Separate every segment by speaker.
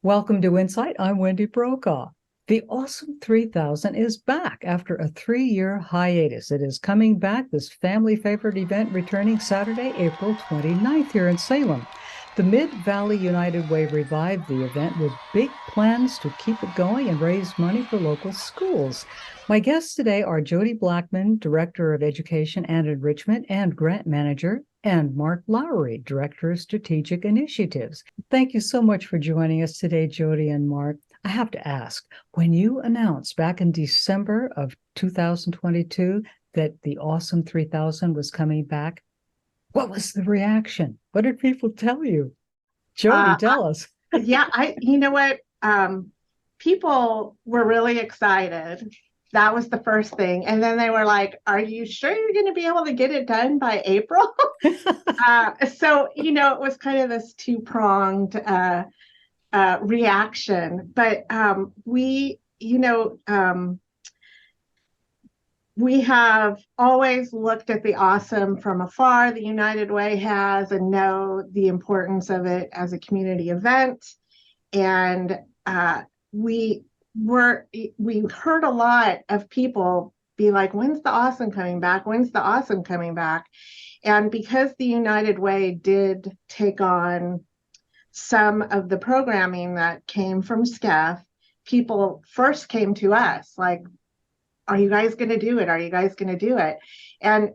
Speaker 1: Welcome to InSight. I'm Wendy Brokaw. The Awesome 3000 is back after a 3-year hiatus. It is coming back, this family favorite event returning Saturday, April 29th here in Salem. The Mid-Valley United Way revived the event with big plans to keep it going and raise money for local schools. My guests today are Jody Blackman, Director of Education and Enrichment and Grant Manager, and Mark Lowry, Director of Strategic Initiatives. Thank you so much for joining us today, Jody and Mark. I have to ask, when you announced back in December of 2022 that the Awesome 3000 was coming back, what was the reaction? What did people tell you? Jody,
Speaker 2: Uh,
Speaker 1: tell us.
Speaker 2: yeah, you know what? People were really excited. That was the first thing. And then they were like, are you sure you're going to be able to get it done by April? So, it was kind of this two-pronged reaction. But we have always looked at the awesome from afar. The United Way has, and know the importance of it as a community event. And we we heard a lot of people be like, when's the awesome coming back? When's the awesome coming back? And because the United Way did take on some of the programming that came from SCEF, people first came to us like, are you guys going to do it? Are you guys going to do it? And,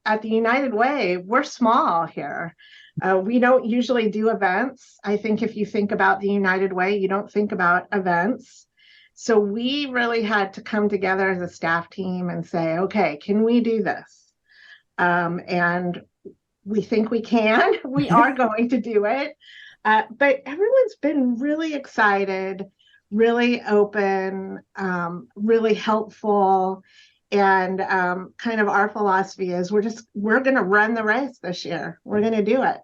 Speaker 2: at the United Way, we're small here. We don't usually do events. I think if you think about the United Way, you don't think about events. So we really had to come together as a staff team and say, okay, can we do this? And we think we can. We are going to do it. But everyone's been really excited, really open, really helpful. And kind of our philosophy is we're going to run the race this year. We're going to do it.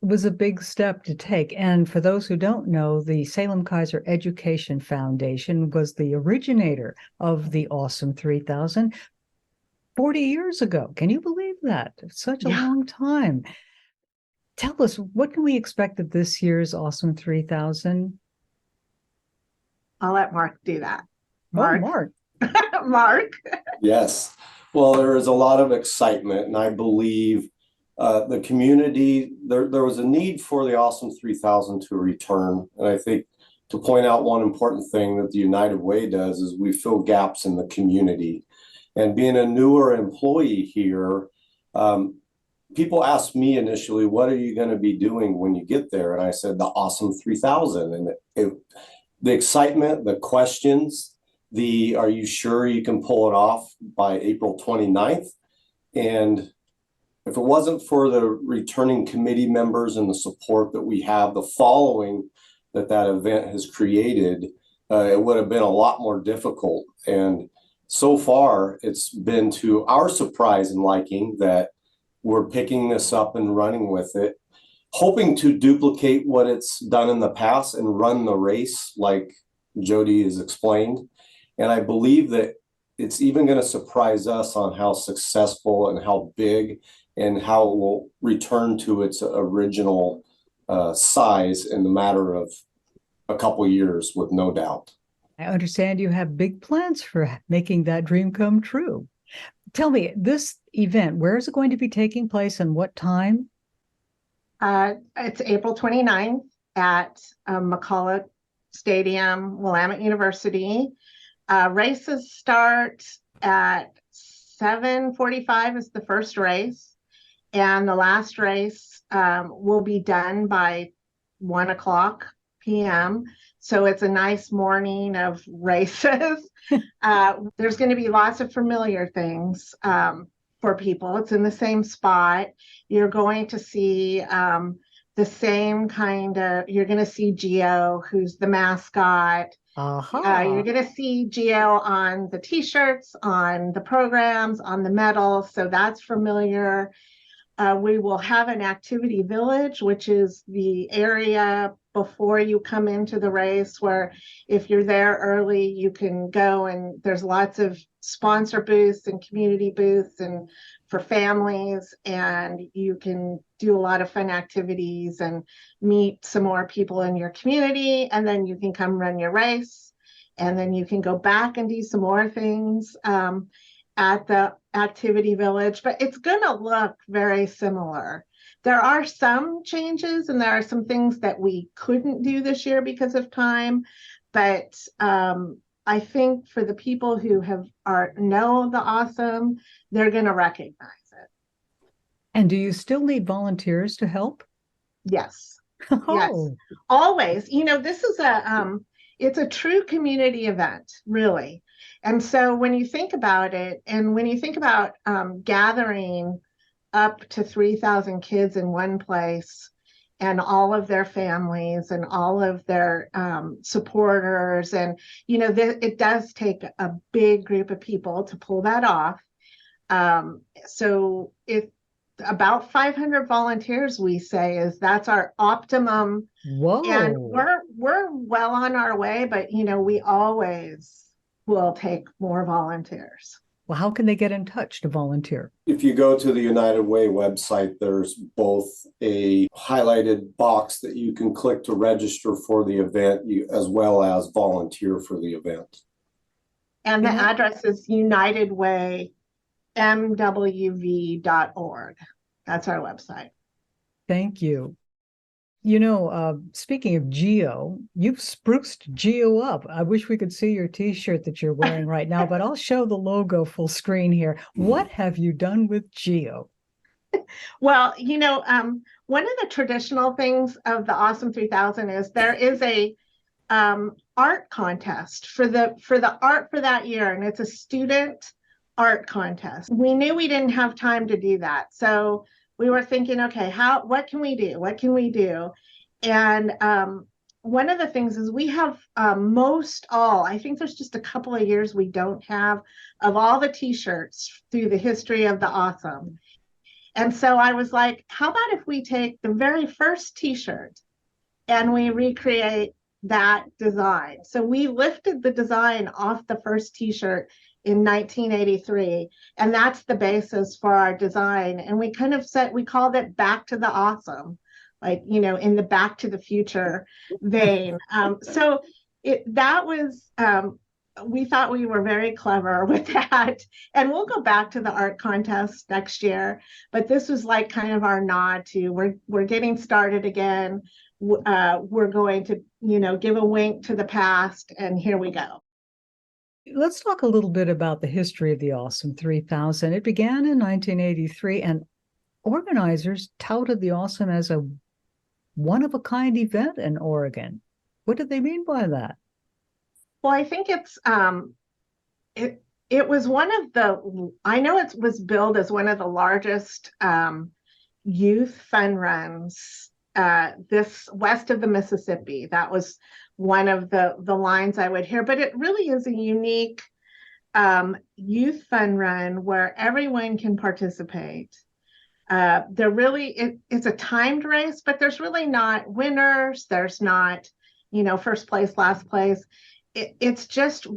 Speaker 1: It was a big step to take. And for those who don't know, the Salem Kaiser Education Foundation was the originator of the Awesome 3000 40 years ago. Can you believe that? It's such a
Speaker 2: Yeah,
Speaker 1: long time. Tell us, what can we expect of this year's Awesome 3000?
Speaker 2: I'll let Mark do that.
Speaker 1: Oh,
Speaker 2: Mark,
Speaker 1: Mark.
Speaker 2: Mark.
Speaker 3: Yes. Well, there is a lot of excitement, and I believe the community, there was a need for the Awesome 3000 to return. And I think to point out one important thing that the United Way does is we fill gaps in the community. And being a newer employee here, people asked me initially, what are you going to be doing when you get there? And I said, the Awesome 3000. And the excitement, the questions, are you sure you can pull it off by April 29th? And if it wasn't for the returning committee members and the support that we have, the following that event has created, it would have been a lot more difficult. And so far, it's been to our surprise and liking that we're picking this up and running with it, hoping to duplicate what it's done in the past and run the race like Jody has explained. And I believe that it's even going to surprise us on how successful and how big and how it will return to its original size in the matter of a couple of years, with no doubt.
Speaker 1: I understand you have big plans for making that dream come true. Tell me, this event, where is it going to be taking place and what time?
Speaker 2: It's April 29th at McCullough Stadium, Willamette University. Races start at 7:45 is the first race, and the last race will be done by 1 p.m. So it's a nice morning of races. There's going to be lots of familiar things for people. It's in the same spot. You're going to see the same you're going to see Geo, who's the mascot. You're going to see Geo on the t-shirts, on the programs, on the medals. So that's familiar. We will have an activity village, which is the area before you come into the race, where if you're there early, you can go, and there's lots of sponsor booths and community booths and for families, and you can do a lot of fun activities and meet some more people in your community, and then you can come run your race, and then you can go back and do some more things at the activity village, but it's going to look very similar. There are some changes, and there are some things that we couldn't do this year because of time, but I think for the people who know the Awesome, they're going to recognize it.
Speaker 1: And do you still need volunteers to help?
Speaker 2: Yes.
Speaker 1: Oh.
Speaker 2: Yes, always. This is it's a true community event, really. And so when you think about it, and when you think about gathering up to 3,000 kids in one place, and all of their families and all of their supporters, and it does take a big group of people to pull that off. So it's about 500 volunteers, we say, that's our optimum.
Speaker 1: Whoa.
Speaker 2: And we're well on our way, but we always will take more volunteers.
Speaker 1: Well, how can they get in touch to volunteer?
Speaker 3: If you go to the United Way website, there's both a highlighted box that you can click to register for the event, as well as volunteer for the event.
Speaker 2: And the address is unitedwaymwv.org. That's our website.
Speaker 1: Thank you. Speaking of Geo, you've spruced Geo up. I wish we could see your t-shirt that you're wearing right now, but I'll show the logo full screen here. What have you done with Geo?
Speaker 2: Well, one of the traditional things of the Awesome 3000 is there is a art contest for the art for that year, and it's a student art contest. We knew we didn't have time to do that, so we were thinking, okay, what can we do? What can we do? And one of the things is we have I think there's just a couple of years we don't have, of all the t-shirts through the history of the Awesome. And so I was like, how about if we take the very first t-shirt and we recreate that design? So we lifted the design off the first t-shirt in 1983, and that's the basis for our design. And we kind of we called it Back to the Awesome, like in the Back to the Future vein. So that was we thought we were very clever with that, and we'll go back to the art contest next year. But this was like kind of our nod to we're getting started again. We're going to give a wink to the past, and here we go.
Speaker 1: Let's talk a little bit about the history of the Awesome 3000. It began in 1983, and organizers touted the Awesome as a one-of-a-kind event in Oregon. What did they mean by that?
Speaker 2: Well, I think it's it was one of the, I know it was billed as one of the largest youth fun runs this west of the Mississippi. That was one of the lines I would hear, but it really is a unique youth fun run where everyone can participate. It's a timed race, but there's really not winners. There's not, first place, last place. It's just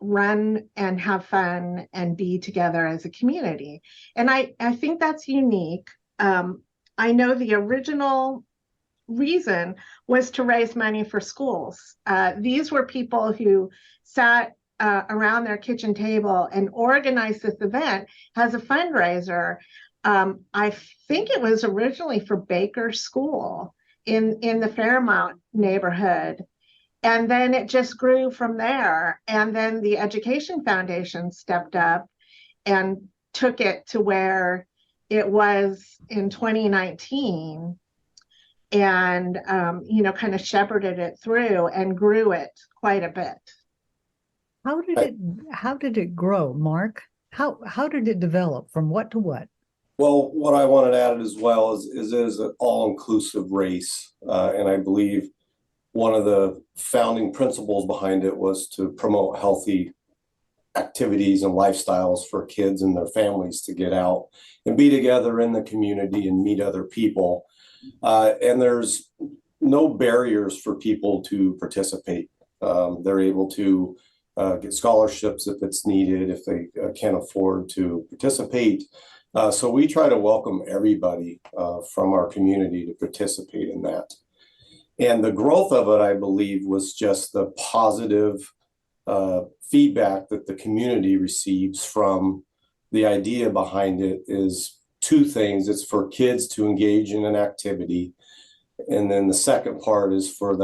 Speaker 2: run and have fun and be together as a community. And I think that's unique. I know the original reason was to raise money for schools. These were people who sat around their kitchen table and organized this event as a fundraiser. I think it was originally for Baker School in the Fairmount neighborhood. And then it just grew from there. And then the Education Foundation stepped up and took it to where it was in 2019, and kind of shepherded it through and grew it quite a bit.
Speaker 1: How did it grow, Mark? How did it develop from what to what?
Speaker 3: Well, what I wanted to add as well is it is an all-inclusive race, and I believe one of the founding principles behind it was to promote healthy activities and lifestyles for kids and their families to get out and be together in the community and meet other people. And there's no barriers for people to participate. They're able to get scholarships if it's needed, if they can't afford to participate. So we try to welcome everybody from our community to participate in that. And the growth of it, I believe, was just the positive feedback that the community receives from the idea behind it is two things. It's for kids to engage in an activity. And then the second part is for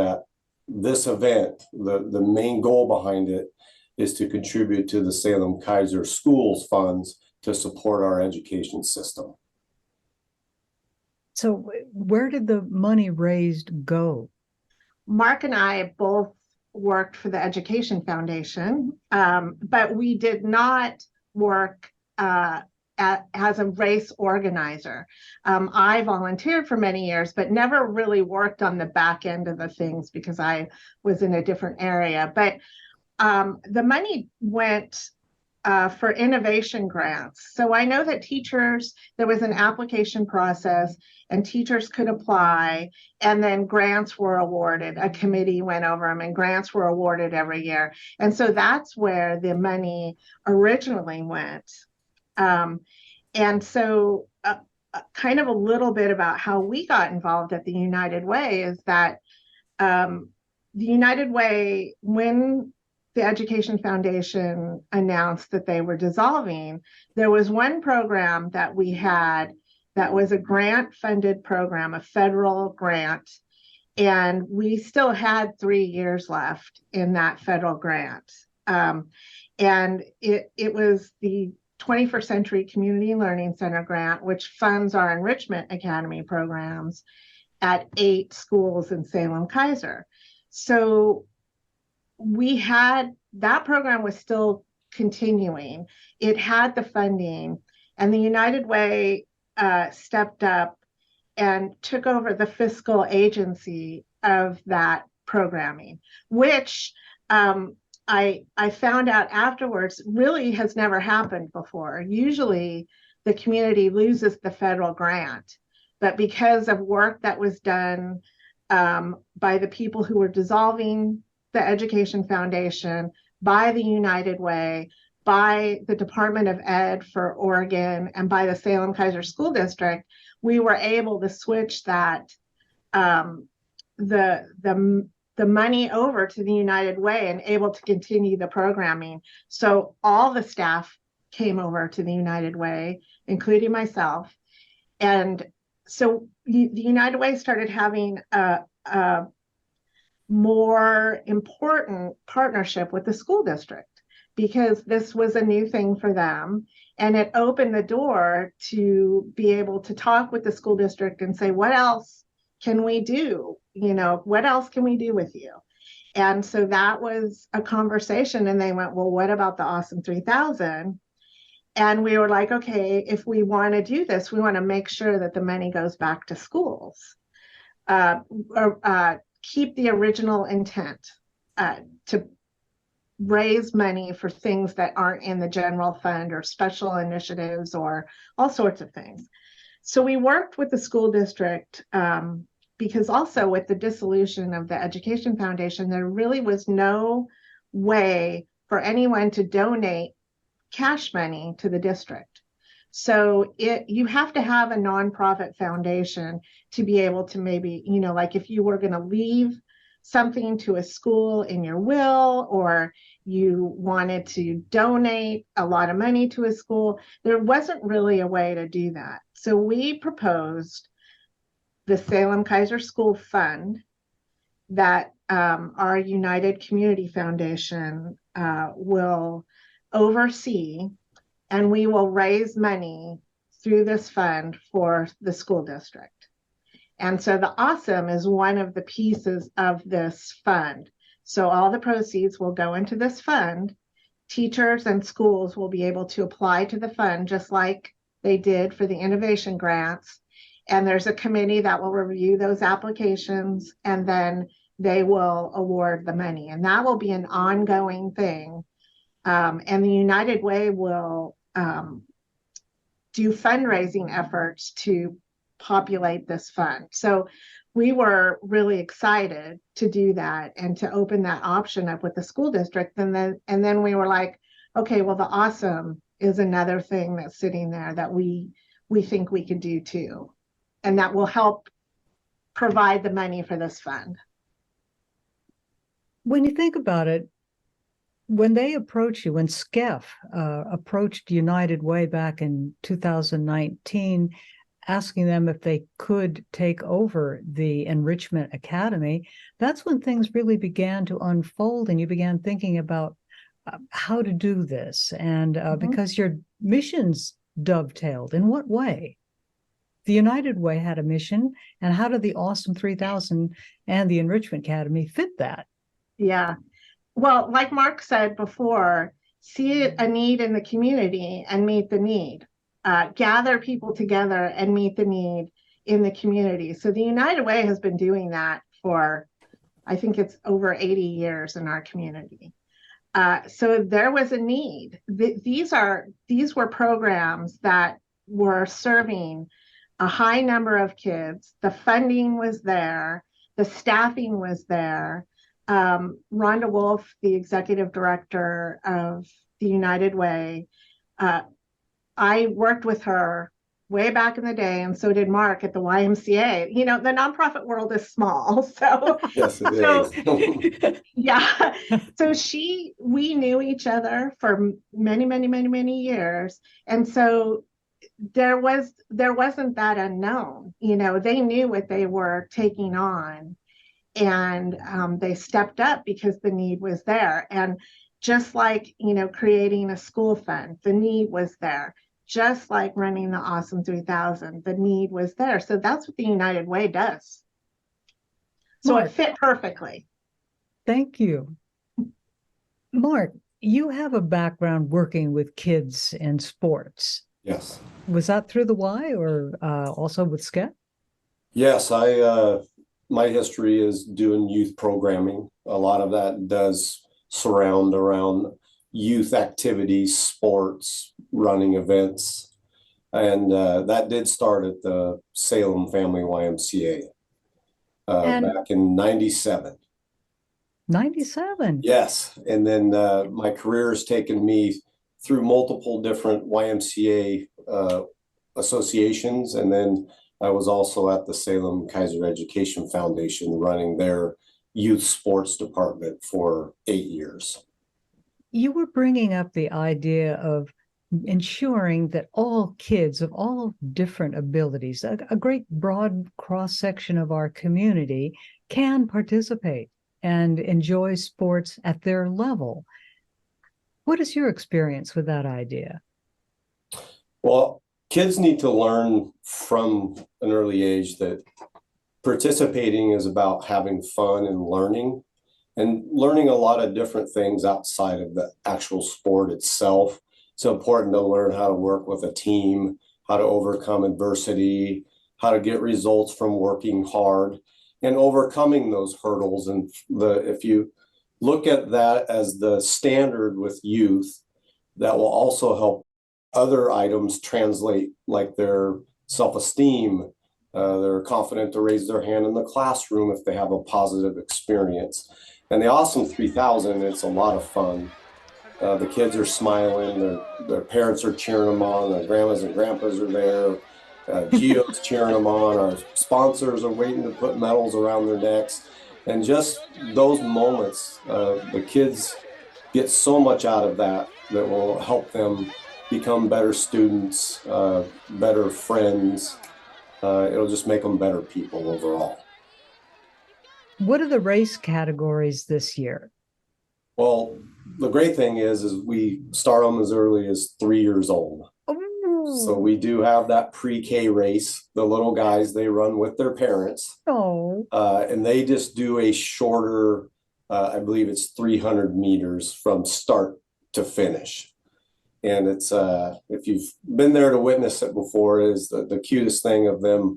Speaker 3: this event, the main goal behind it is to contribute to the Salem Keizer Schools funds to support our education system.
Speaker 1: So where did the money raised go?
Speaker 2: Mark and I both worked for the Education Foundation, but we did not work as a race organizer. I volunteered for many years, but never really worked on the back end of the things because I was in a different area. But the money went for innovation grants. So I know that there was an application process and teachers could apply, and then grants were awarded. A committee went over them and grants were awarded every year. And so that's where the money originally went. And so kind of a little bit about how we got involved at the United Way is that the United Way, when the Education Foundation announced that they were dissolving, there was one program that we had that was a grant-funded program, a federal grant, and we still had 3 years left in that federal grant. And it was the 21st Century Community Learning Center grant, which funds our Enrichment Academy programs at 8 schools in Salem Keizer. So that program was still continuing. It had the funding, and the United Way stepped up and took over the fiscal agency of that programming, which I found out afterwards really has never happened before. Usually the community loses the federal grant, but because of work that was done by the people who were dissolving the Education Foundation, by the United Way, by the Department of Ed for Oregon, and by the Salem Keizer School District, we were able to switch that the money over to the United Way and able to continue the programming. So all the staff came over to the United Way, including myself. And so the United Way started having a more important partnership with the school district because this was a new thing for them. And it opened the door to be able to talk with the school district and say, what else can we do? What else can we do with you? And so that was a conversation. And they went, well, what about the Awesome 3000? And we were like, okay, if we want to do this, we want to make sure that the money goes back to schools. Keep the original intent to raise money for things that aren't in the general fund or special initiatives or all sorts of things. So we worked with the school district because also with the dissolution of the Education Foundation, there really was no way for anyone to donate cash money to the district. So you have to have a nonprofit foundation to be able to maybe, like if you were going to leave something to a school in your will, or you wanted to donate a lot of money to a school, there wasn't really a way to do that. So we proposed the Salem Keizer School Fund that our United Community Foundation will oversee, and we will raise money through this fund for the school district. And so the Awesome is one of the pieces of this fund. So all the proceeds will go into this fund. Teachers and schools will be able to apply to the fund just like they did for the innovation grants. And there's a committee that will review those applications, and then they will award the money. And that will be an ongoing thing And the United Way will do fundraising efforts to populate this fund. So we were really excited to do that and to open that option up with the school district. And then we were like, okay, well, the awesome is another thing that's sitting there that we think we can do too. And that will help provide the money for this fund.
Speaker 1: When you think about it, when they approach you, when SCEF approached United Way back in 2019, asking them if they could take over the Enrichment Academy, that's when things really began to unfold, and you began thinking about how to do this. And because your missions dovetailed, in what way? The United Way had a mission, and how did the Awesome 3000 and the Enrichment Academy fit that?
Speaker 2: Yeah. Well, like Mark said before, see a need in the community and meet the need. Gather people together and meet the need in the community. So the United Way has been doing that for, I think it's over 80 years in our community. So there was a need. These were programs that were serving a high number of kids. The funding was there. The staffing was there. Rhonda Wolf, the executive director of the United Way, I worked with her way back in the day, and so did Mark at the YMCA. You know, the nonprofit world is small, so
Speaker 3: Yes, it is.
Speaker 2: yeah. So we knew each other for many years, and so there wasn't that unknown. You know, they knew what they were taking on. And they stepped up because the need was there. And just like, you know, creating a school fund, the need was there. Just like running the Awesome 3000, the need was there. So that's what the United Way does. So
Speaker 1: Mark,
Speaker 2: it fit perfectly.
Speaker 1: thank you. Mark, you have a background working with kids in sports.
Speaker 3: Yes.
Speaker 1: Was that through the Y or also with SCEF?
Speaker 3: Yes, my history is doing youth programming. A lot of that does surround around youth activities, sports, running events. And that did start at the Salem Family YMCA back in 97.
Speaker 1: 97.
Speaker 3: Yes. And then my career has taken me through multiple different YMCA associations. And then I was also at the Salem Kaiser Education Foundation running their youth sports department for 8 years.
Speaker 1: You were bringing up the idea of ensuring that all kids of all different abilities, a great broad cross-section of our community, can participate and enjoy sports at their level. What is your experience with that idea?
Speaker 3: Well, kids need to learn from an early age that participating is about having fun and learning a lot of different things outside of the actual sport itself. It's important to learn how to work with a team, how to overcome adversity, how to get results from working hard and overcoming those hurdles. And if you look at that as the standard with youth, that will also help other items translate, like their self-esteem. They're confident to raise their hand in the classroom if they have a positive experience. And the Awesome 3000, it's a lot of fun. The kids are smiling, their parents are cheering them on, their grandmas and grandpas are there, Geo's cheering them on, our sponsors are waiting to put medals around their necks. And just those moments, the kids get so much out of that will help them become better students, better friends. It'll just make them better people overall.
Speaker 1: What are the race categories this year?
Speaker 3: Well, the great thing is we start them as early as 3 years old.
Speaker 1: Oh.
Speaker 3: So we do have that pre-K race. The little guys, they run with their parents.
Speaker 1: Oh.
Speaker 3: And they just do a shorter, I believe it's 300 meters from start to finish. And it's, if you've been there to witness it before, is the cutest thing of them.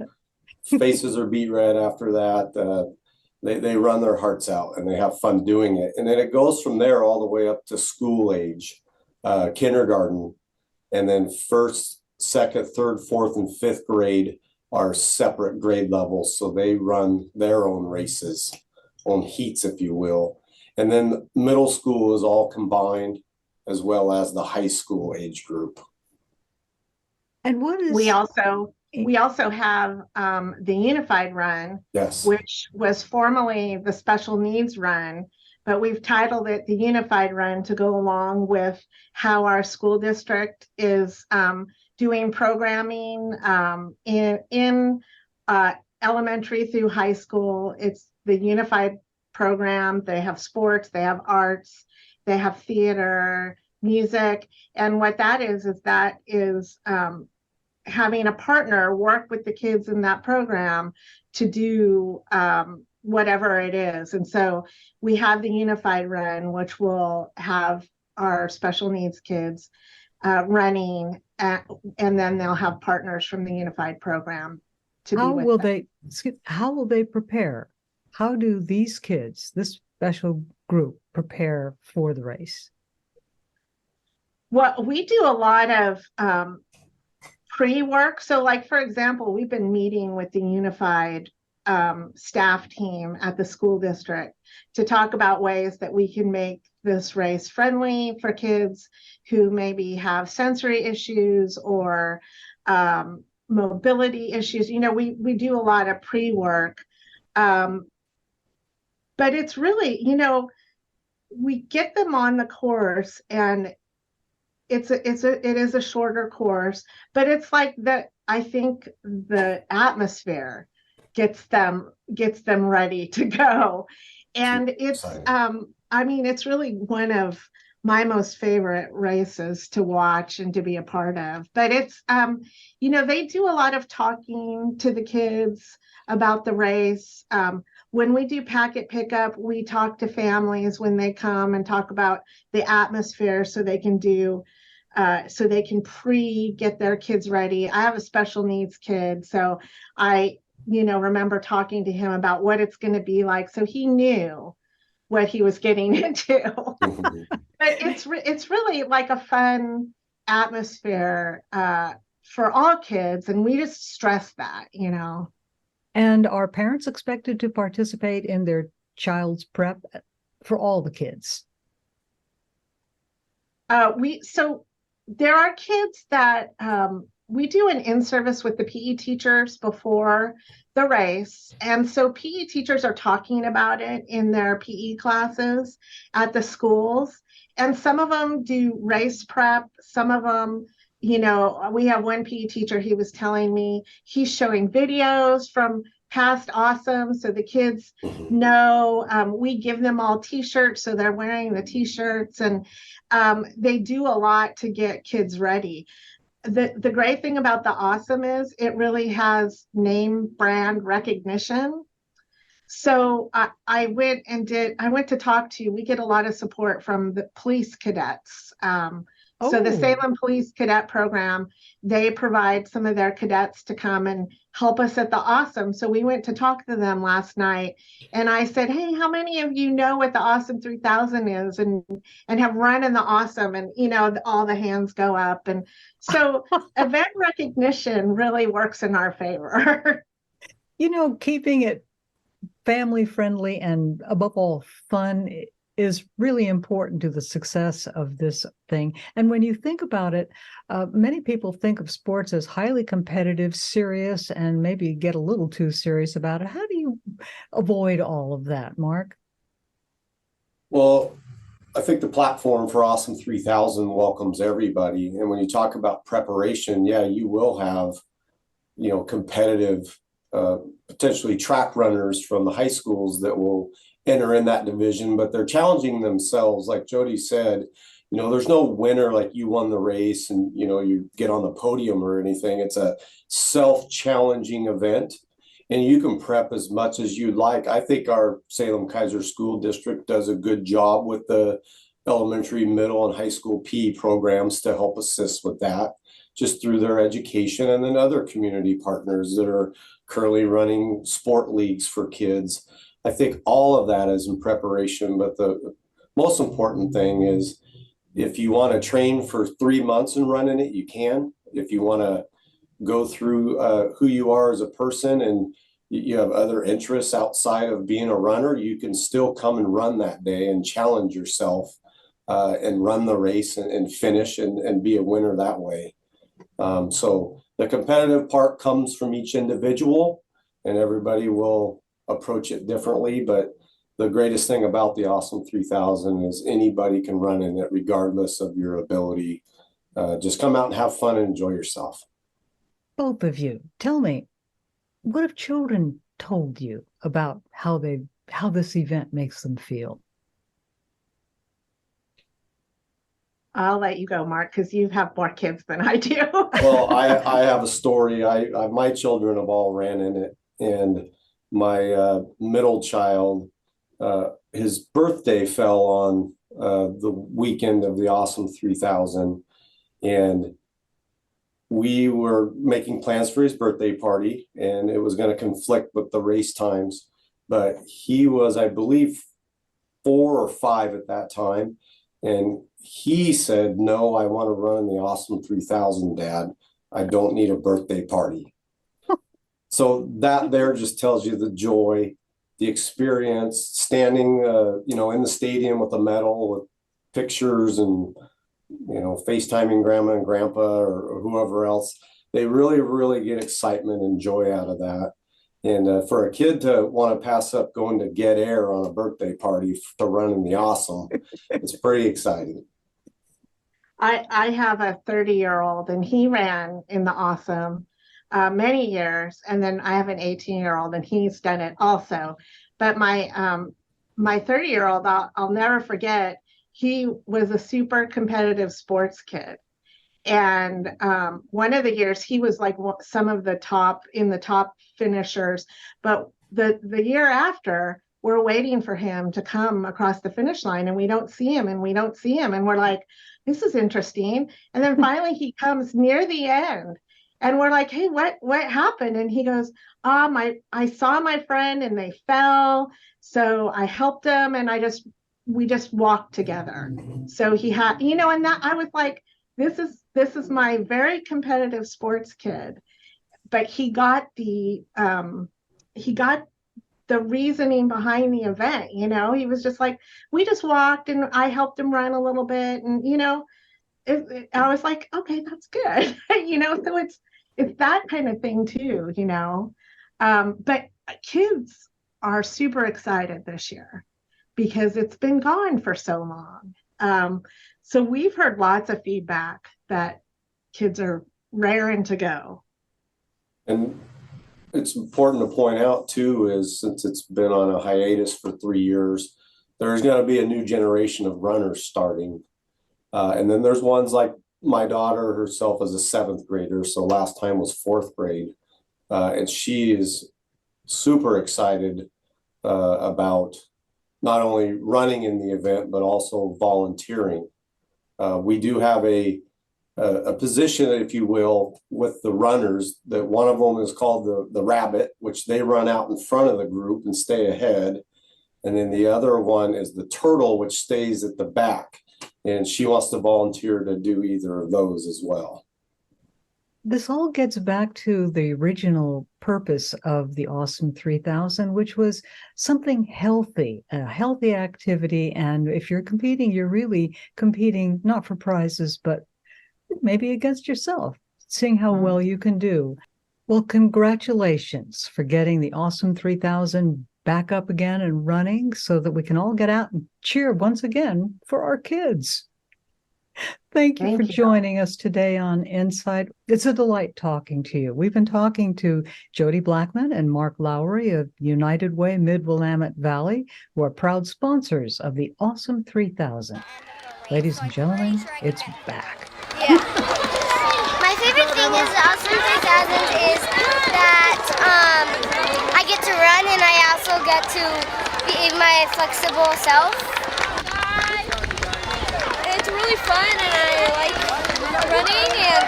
Speaker 3: Faces are beat red after that. They run their hearts out and they have fun doing it. And then it goes from there all the way up to school age, kindergarten, and then first, second, third, fourth, and fifth grade are separate grade levels. So they run their own races, own heats, if you will. And then middle school is all combined, as well as the high school age group.
Speaker 1: And what is
Speaker 2: we also have the Unified Run,
Speaker 3: Yes,
Speaker 2: which was formerly the Special Needs Run, but we've titled it the Unified Run to go along with how our school district is doing programming in elementary through high school. It's the Unified program. They have sports, they have arts, they have theater, music, and what that is having a partner work with the kids in that program to do whatever it is. And so we have the Unified Run, which will have our special needs kids running, and then they'll have partners from the Unified program to
Speaker 1: how
Speaker 2: be with
Speaker 1: will
Speaker 2: them.
Speaker 1: how will they prepare? How do these kids, this special group, prepare for the race?
Speaker 2: Well, we do a lot of pre-work. So like, for example, we've been meeting with the Unified staff team at the school district to talk about ways that we can make this race friendly for kids who maybe have sensory issues or mobility issues. You know, we do a lot of pre-work, but it's really, you know, we get them on the course, and it is a shorter course, but it's like that. I think the atmosphere gets them ready to go, and it's I mean, it's really one of my most favorite races to watch and to be a part of. But it's you know, they do a lot of talking to the kids about the race. When we do packet pickup, we talk to families when they come and talk about the atmosphere so they can do so they can get their kids ready. I have a special needs kid, so I, you know, remember talking to him about what it's going to be like, so he knew what he was getting into. But it's really like a fun atmosphere for all kids, and we just stress that, you know.
Speaker 1: And are parents expected to participate in their child's prep for all the kids?
Speaker 2: So there are kids that we do an in-service with the PE teachers before the race. And so PE teachers are talking about it in their PE classes at the schools. And some of them do race prep. Some of them, you know, we have one PE teacher, he was telling me he's showing videos from past Awesome, so the kids know. We give them all t-shirts, so they're wearing the t-shirts, and they do a lot to get kids ready. The great thing about the Awesome is it really has name brand recognition. So I went to talk to, we get a lot of support from the police cadets. So the Salem Police Cadet Program, they provide some of their cadets to come and help us at the Awesome. So we went to talk to them last night, and I said, hey, how many of you know what the Awesome 3000 is and have run in the Awesome? And, you know, all the hands go up. And so event recognition really works in our favor.
Speaker 1: You know, keeping it family friendly and above all fun is really important to the success of this thing. And when you think about it, many people think of sports as highly competitive, serious, and maybe get a little too serious about it. How do you avoid all of that, Mark?
Speaker 3: Well, I think the platform for Awesome 3000 welcomes everybody. And when you talk about preparation, yeah, you will have, you know, competitive, potentially track runners from the high schools that will enter in that division, but they're challenging themselves. Like Jody said, you know, there's no winner like you won the race and, you know, you get on the podium or anything. It's a self-challenging event, and you can prep as much as you'd like. I think our Salem Keizer School District does a good job with the elementary, middle, and high school PE programs to help assist with that, just through their education, and then other community partners that are currently running sport leagues for kids. I think all of that is in preparation. But the most important thing is if you want to train for 3 months and run in it, you can. If you want to go through who you are as a person and you have other interests outside of being a runner, you can still come and run that day and challenge yourself and run the race and finish and be a winner that way. So the competitive part comes from each individual, and everybody will approach it differently. But the greatest thing about the Awesome 3000 is anybody can run in it regardless of your ability. Just come out and have fun and enjoy yourself.
Speaker 1: Both of you, tell me, what have children told you about how this event makes them feel?
Speaker 2: I'll let you go, Mark, because you have more kids than I do.
Speaker 3: Well, I have a story. My children have all ran in it, and my middle child, his birthday fell on the weekend of the Awesome 3000, and we were making plans for his birthday party, and it was going to conflict with the race times. But he was, I believe, 4 or 5 at that time, and he said, "No, I want to run the Awesome 3000, Dad. I don't need a birthday party." So that there just tells you the joy, the experience, standing, in the stadium with a medal, with pictures and, FaceTiming grandma and grandpa or whoever else. They really, really get excitement and joy out of that. And for a kid to want to pass up going to get air on a birthday party to run in the Awesome, it's pretty exciting.
Speaker 2: I have a 30-year-old, and he ran in the Awesome many years. And then I have an 18-year-old, and he's done it also. But my 30-year-old, I'll never forget, he was a super competitive sports kid. And one of the years he was like some of the top finishers. But the year after, we're waiting for him to come across the finish line, and we don't see him, and we're like, this is interesting. And then finally he comes near the end, and we're like, hey, what happened? And he goes, I saw my friend and they fell, so I helped them, and we just walked together. So he had, and that I was like, this is my very competitive sports kid, but he got the reasoning behind the event. He was just like, we just walked and I helped him run a little bit, and I was like, okay, that's good. So it's that kind of thing too. But kids are super excited this year because it's been gone for so long. So we've heard lots of feedback that kids are raring to go.
Speaker 3: And it's important to point out too, is since it's been on a hiatus for 3 years, there's going to be a new generation of runners starting. And then there's ones like my daughter herself as a 7th grader. So last time was 4th grade. And she is super excited about not only running in the event, but also volunteering. We do have a position, if you will, with the runners, that one of them is called the rabbit, which they run out in front of the group and stay ahead. And then the other one is the turtle, which stays at the back. And she wants to volunteer to do either of those as well.
Speaker 1: This all gets back to the original purpose of the Awesome 3000, which was something healthy, a healthy activity. And if you're competing, you're really competing not for prizes, but maybe against yourself, seeing how well you can do. Well, congratulations for getting the Awesome 3000 back up again and running so that we can all get out and cheer once again for our kids. Thank you for joining us today on InSight. It's a delight talking to you. We've been talking to Jody Blackman and Mark Lowry of United Way Mid-Willamette Valley, who are proud sponsors of the Awesome 3000. Ladies and gentlemen, it's back.
Speaker 4: Yeah. My favorite thing is the Awesome 3000 is that I get to run, and I also get to be my flexible self. It's really fun, and I like running and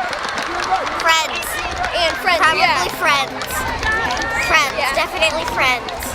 Speaker 4: friends. And friends, probably friends. Friends, yeah. Definitely friends.